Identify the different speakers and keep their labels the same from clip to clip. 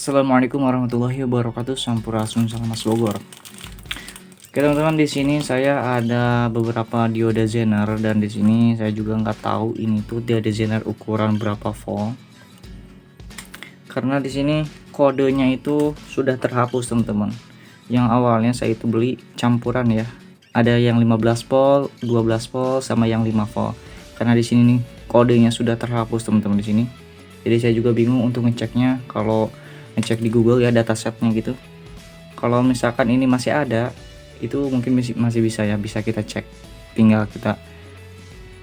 Speaker 1: Assalamualaikum warahmatullahi wabarakatuh. Sampurasun salam Mas Bogor. Oke teman-teman, di sini saya ada beberapa dioda Zener dan di sini saya juga nggak tahu ini tuh dioda Zener ukuran berapa volt. Karena di sini kodenya itu sudah terhapus teman-teman. Yang awalnya saya itu beli campuran ya. Ada yang 15 volt, 12 volt sama yang 5 volt. Karena di sini nih kodenya sudah terhapus teman-teman di sini. Jadi saya juga bingung untuk ngeceknya. Kalau ngecek di Google ya datasetnya gitu, kalau misalkan ini masih ada, itu mungkin masih bisa ya, bisa kita cek, tinggal kita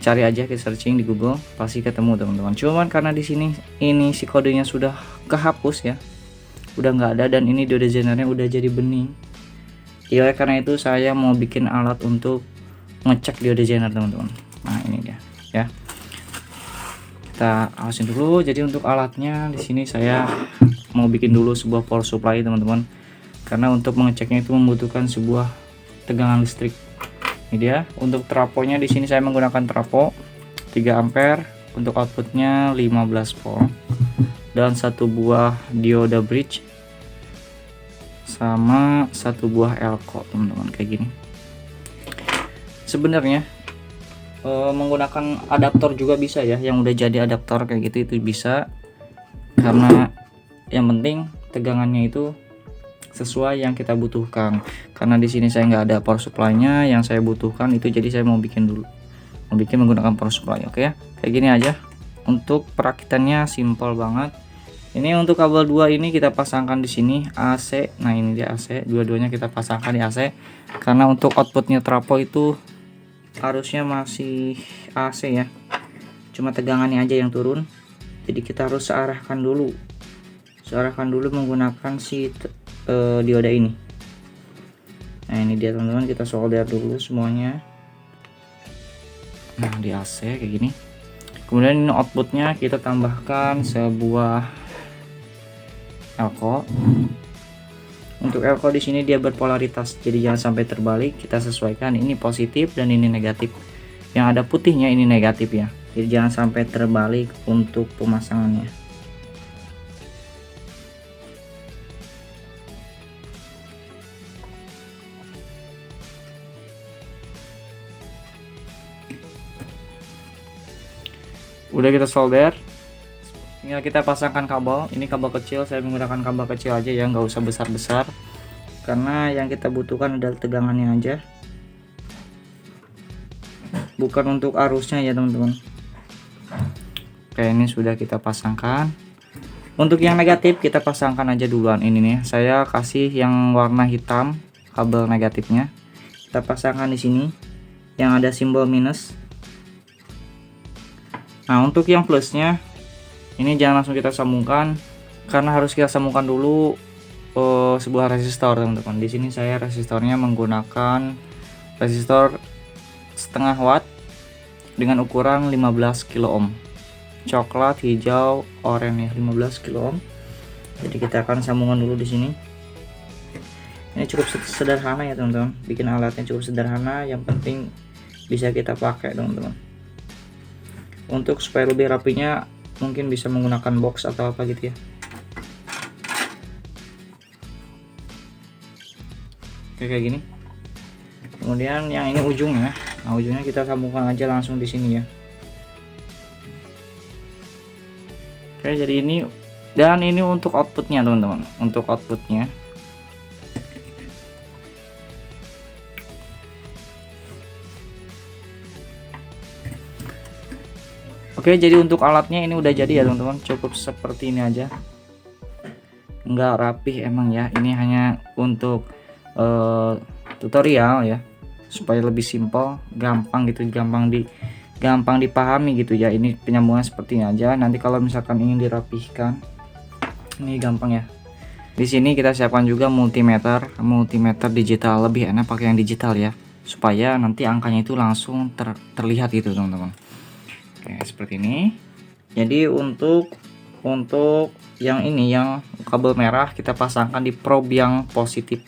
Speaker 1: cari aja, kita searching di Google pasti ketemu teman-teman. Cuman karena di sini ini si kodenya sudah kehapus ya, udah nggak ada, dan ini dioda Zenernya udah jadi bening ya. Karena itu saya mau bikin alat untuk ngecek dioda Zener teman-teman. Nah ini dia ya, kita awasin dulu. Jadi untuk alatnya di sini saya mau bikin dulu sebuah power supply teman-teman, karena untuk mengeceknya itu membutuhkan sebuah tegangan listrik. Ini dia. Untuk trafonya di sini saya menggunakan trafo 3 ampere, untuk outputnya 15 volt, dan satu buah dioda bridge sama satu buah elko teman-teman, kayak gini. Sebenarnya menggunakan adaptor juga bisa ya, yang udah jadi adaptor kayak gitu, itu bisa, karena yang penting tegangannya itu sesuai yang kita butuhkan. Karena di sini saya nggak ada power supply-nya yang saya butuhkan itu, jadi saya mau bikin dulu, mau bikin menggunakan power supply. Oke ya, kayak gini aja. Untuk perakitannya simple banget. Ini untuk kabel 2 ini kita pasangkan di sini AC. Nah ini dia AC, dua-duanya kita pasangkan di AC, karena untuk outputnya trafo itu harusnya masih AC ya, cuma tegangannya aja yang turun. Jadi kita harus searahkan dulu menggunakan si dioda ini. Nah ini dia teman-teman, kita solder dulu semuanya. Nah di AC kayak gini. Kemudian ini outputnya kita tambahkan sebuah elko. Untuk elko di sini dia berpolaritas, jadi jangan sampai terbalik. Kita sesuaikan, ini positif dan ini negatif. Yang ada putihnya ini negatif ya, jadi jangan sampai terbalik untuk pemasangannya. Udah kita solder, tinggal kita pasangkan kabel. Ini kabel kecil, saya menggunakan kabel kecil aja ya, nggak usah besar-besar, karena yang kita butuhkan adalah tegangannya aja, bukan untuk arusnya ya teman-teman. Oke, ini sudah kita pasangkan. Untuk yang negatif kita pasangkan aja duluan. Ini nih saya kasih yang warna hitam, kabel negatifnya kita pasangkan di sini yang ada simbol minus. Nah untuk yang plusnya ini jangan langsung kita sambungkan, karena harus kita sambungkan dulu sebuah resistor teman-teman. Di sini saya resistornya menggunakan resistor setengah watt dengan ukuran 15 kilo ohm, coklat, hijau, oranye ya, 15 kilo ohm. Jadi kita akan sambungkan dulu di sini. Ini cukup sederhana ya teman-teman, bikin alatnya cukup sederhana, yang penting bisa kita pakai teman-teman. Untuk supaya lebih rapinya mungkin bisa menggunakan box atau apa gitu ya. Oke, kayak gini. Kemudian yang ini ujungnya, nah ujungnya kita sambungkan aja langsung di sini ya. Oke, jadi ini, dan ini untuk outputnya teman-teman, untuk outputnya. Oke, jadi untuk alatnya ini udah jadi ya teman-teman, cukup seperti ini aja, nggak rapih emang ya. Ini hanya untuk tutorial ya, supaya lebih simpel, gampang gitu, gampang dipahami gitu ya. Ini penyambungan seperti ini aja. Nanti kalau misalkan ingin dirapihkan, ini gampang ya. Di sini kita siapkan juga multimeter digital, lebih enak pakai yang digital ya, supaya nanti angkanya itu langsung terlihat gitu teman-teman. Oke, seperti ini. Jadi untuk yang ini, yang kabel merah kita pasangkan di probe yang positif.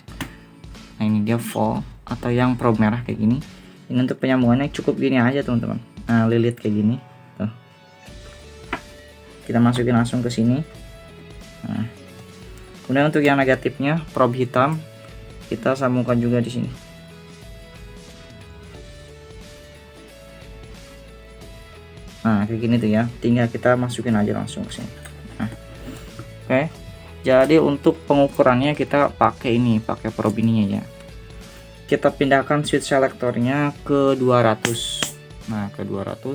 Speaker 1: Nah ini dia volt atau yang probe merah kayak gini. Ini untuk penyambungannya cukup gini aja teman-teman. Nah lilit kayak gini tuh. Kita masukin langsung ke sini. Nah Kemudian untuk yang negatifnya probe hitam kita sambungkan juga di sini. Nah kayak gini tuh ya, tinggal kita masukin aja langsung ke sini. Nah, oke. Jadi untuk pengukurannya kita pakai probe ininya ya. Kita pindahkan switch selektornya ke 200. Nah ke 200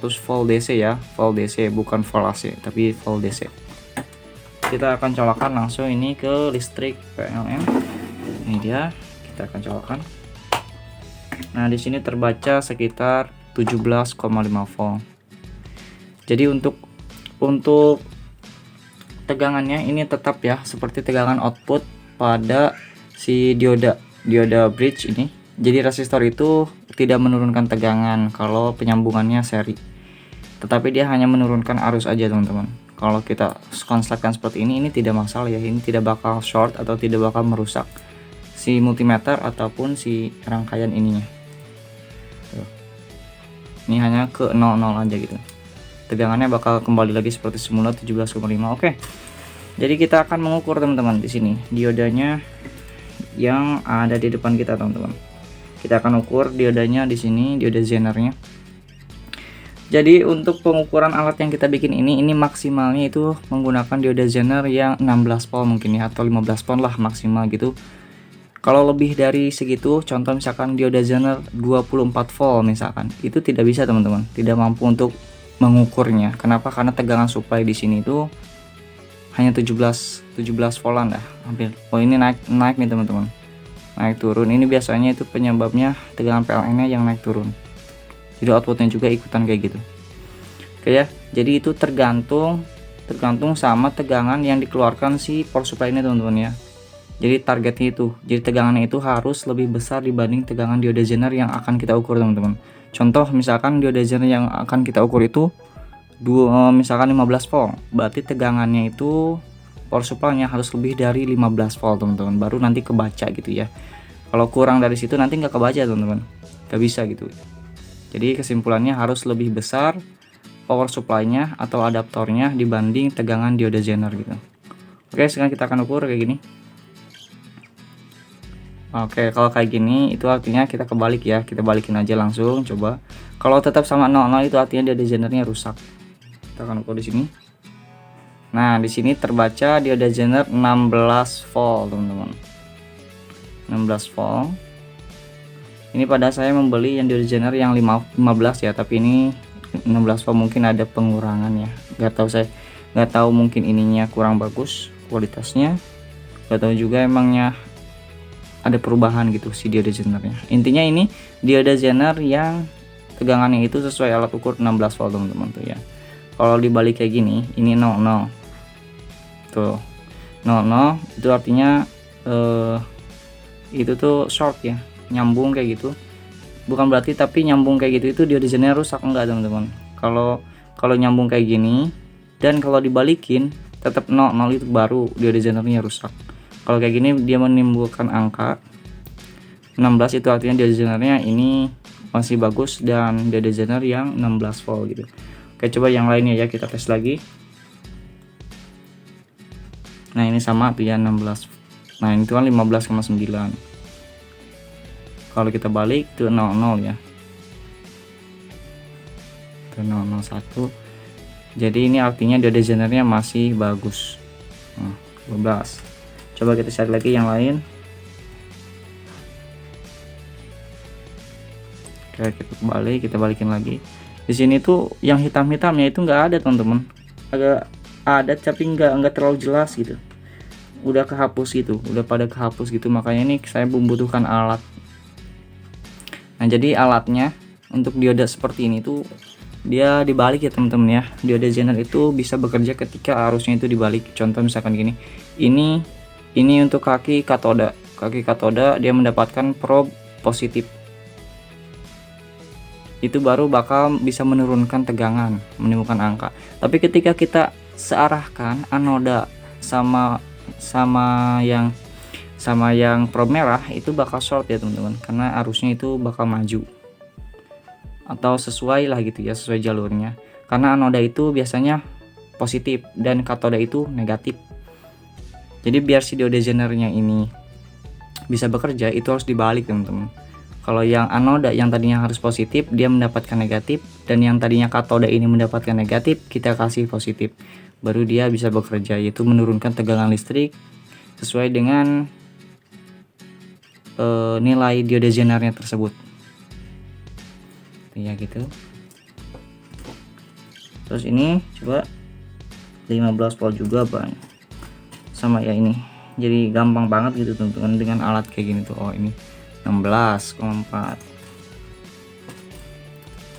Speaker 1: volt DC ya, volt DC bukan volt AC tapi volt DC. Kita akan colokkan langsung ini ke listrik PLN. Ini dia, kita akan colokkan. Nah di sini terbaca sekitar 17,5 volt. Jadi untuk tegangannya ini tetap ya seperti tegangan output pada si dioda bridge ini. Jadi resistor itu tidak menurunkan tegangan kalau penyambungannya seri, tetapi dia hanya menurunkan arus aja teman-teman. Kalau kita konsletkan seperti ini tidak masalah ya, ini tidak bakal short atau tidak bakal merusak si multimeter ataupun si rangkaian ininya. Tuh. Ini hanya ke 00 aja gitu, tegangannya bakal kembali lagi seperti semula 17,5. Oke. Jadi kita akan mengukur teman-teman di sini diodanya yang ada di depan kita teman-teman. Kita akan ukur diodanya di sini, dioda Zenernya. Jadi untuk pengukuran alat yang kita bikin ini maksimalnya itu menggunakan dioda Zener yang 16 volt mungkin ya, atau 15 volt lah maksimal gitu. Kalau lebih dari segitu, contoh misalkan dioda Zener 24 volt misalkan, itu tidak bisa teman-teman, tidak mampu untuk mengukurnya. Kenapa? Karena tegangan supply di sini itu hanya 17 voltan dah hampir. Oh ini naik nih teman-teman, naik turun. Ini biasanya itu penyebabnya tegangan PLN nya yang naik turun, jadi outputnya juga ikutan kayak gitu. Oke ya, jadi itu tergantung sama tegangan yang dikeluarkan si power supply ini teman-teman ya. Jadi targetnya itu, jadi tegangannya itu harus lebih besar dibanding tegangan dioda Zener yang akan kita ukur teman-teman. Contoh misalkan dioda Zener yang akan kita ukur itu misalkan 15 volt, berarti tegangannya itu power supply-nya harus lebih dari 15 volt teman-teman, baru nanti kebaca gitu ya. Kalau kurang dari situ nanti nggak kebaca teman-teman, nggak bisa gitu. Jadi kesimpulannya harus lebih besar power supply-nya atau adaptornya dibanding tegangan dioda Zener gitu. Oke, sekarang kita akan ukur kayak gini. Oke, kalau kayak gini itu artinya kita kebalik ya, kita balikin aja langsung coba. Kalau tetap sama 00 itu artinya dioda Zenernya rusak. Kita akan ukur di sini. Nah, di sini terbaca dioda Zener 16 volt, teman-teman. 16 volt. Ini pada saya membeli yang dioda Zener yang 15 ya, tapi ini 16 volt mungkin ada pengurangan ya. Nggak tahu mungkin ininya kurang bagus kualitasnya. Nggak tahu juga emangnya ada perubahan gitu si dioda Zenernya. Intinya ini dioda Zener yang tegangannya itu sesuai alat ukur 16 volt teman-teman tuh ya. Kalau dibalik kayak gini, ini 00 tuh, 00 itu artinya itu tuh short ya, nyambung kayak gitu. Bukan berarti tapi nyambung kayak gitu itu dioda Zener rusak, enggak teman-teman. Kalau nyambung kayak gini dan kalau dibalikin tetap 00 itu baru dioda Zenernya rusak. Kalau kayak gini dia menimbulkan angka 16, itu artinya dioda Zenernya ini masih bagus dan dioda Zener yang 16 volt gitu. Oke, coba yang lainnya ya, kita tes lagi. Nah ini sama tuh ya 16. Nah ini tuh kan 15,9. Kalau kita balik itu 00 ya, itu 001. Jadi ini artinya dioda Zenernya masih bagus. Nah, 12. Coba kita cari lagi yang lain. Oke, kita kembali, kita balikin lagi. Di sini tuh yang hitam-hitamnya itu nggak ada teman-teman, agak ada tapi nggak terlalu jelas gitu, udah kehapus gitu, udah pada kehapus gitu. Makanya ini saya membutuhkan alat. Nah jadi alatnya untuk dioda seperti ini tuh dia dibalik ya teman-teman ya. Dioda Zener itu bisa bekerja ketika arusnya itu dibalik. Contoh misalkan gini, ini untuk kaki katoda dia mendapatkan probe positif, itu baru bakal bisa menurunkan tegangan, menimbulkan angka. Tapi ketika kita searahkan anoda sama yang probe merah, itu bakal short ya teman-teman, karena arusnya itu bakal maju atau sesuai lah gitu ya, sesuai jalurnya. Karena anoda itu biasanya positif dan katoda itu negatif. Jadi biar si diode zenernya ini bisa bekerja itu harus dibalik teman-teman. Kalau yang anoda yang tadinya harus positif dia mendapatkan negatif, dan yang tadinya katoda ini mendapatkan negatif kita kasih positif, baru dia bisa bekerja, yaitu menurunkan tegangan listrik sesuai dengan nilai diode zenernya tersebut ya gitu. Terus ini coba 15 volt juga Bang, sama ya ini, jadi gampang banget gitu teman-teman dengan alat kayak gini tuh. Oh ini 16,4,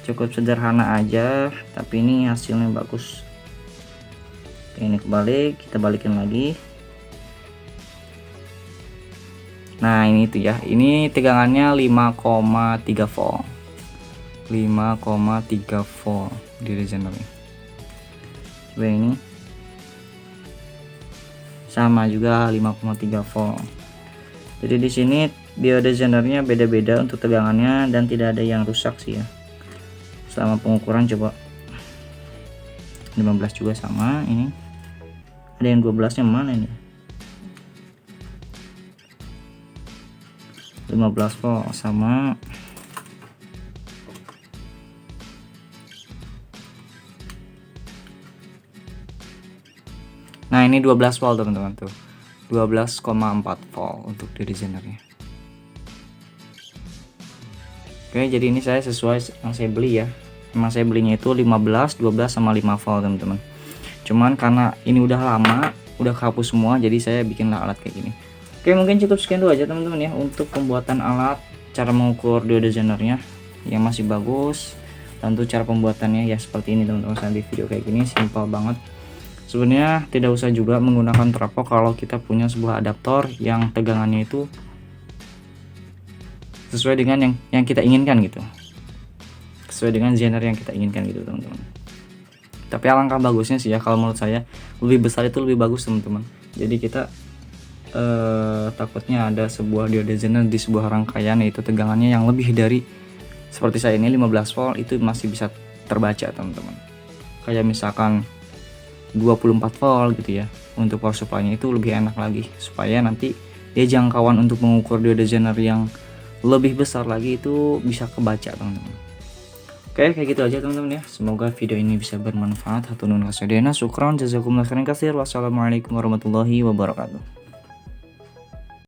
Speaker 1: cukup sederhana aja tapi ini hasilnya bagus. Oke, ini kebalik, kita balikin lagi. Nah ini tuh ya, ini tegangannya 5,3 volt, 5,3 volt di zenernya. Coba ini sama juga 5,3 volt. Jadi di sini diode zenernya beda-beda untuk tegangannya dan tidak ada yang rusak sih ya selama pengukuran. Coba 15 juga sama, ini ada yang 12 nya mana ini, 15 volt sama. Nah ini 12 volt teman-teman tuh, 12,4 volt untuk diode zenernya. Oke, jadi ini saya sesuai yang saya beli ya. Emang saya belinya itu 15, 12 sama 5 volt teman-teman. Cuman karena ini udah lama, udah kapus semua, jadi saya bikinlah alat kayak gini. Oke, mungkin cukup sekian dulu aja teman-teman ya untuk pembuatan alat cara mengukur diode zenernya yang masih bagus. Dan untuk cara pembuatannya ya seperti ini teman-teman. Di video kayak gini simpel banget. Sebenarnya tidak usah juga menggunakan trafo kalau kita punya sebuah adaptor yang tegangannya itu sesuai dengan yang kita inginkan gitu. Sesuai dengan zener yang kita inginkan gitu teman-teman. Tapi alangkah bagusnya sih ya kalau menurut saya lebih besar itu lebih bagus teman-teman. Jadi kita takutnya ada sebuah diode zener di sebuah rangkaian yaitu tegangannya yang lebih dari seperti saya ini 15 volt itu masih bisa terbaca teman-teman. Kayak misalkan 24 volt gitu ya, untuk power supply-nya itu lebih enak lagi supaya nanti dia jangkauan untuk mengukur diode zener yang lebih besar lagi itu bisa kebaca teman-teman. Oke, kayak gitu aja teman-teman ya. Semoga video ini bisa bermanfaat. Hatur nuhun kasih. Syukran, jazakumullah khairan katsir. Wassalamualaikum warahmatullahi wabarakatuh.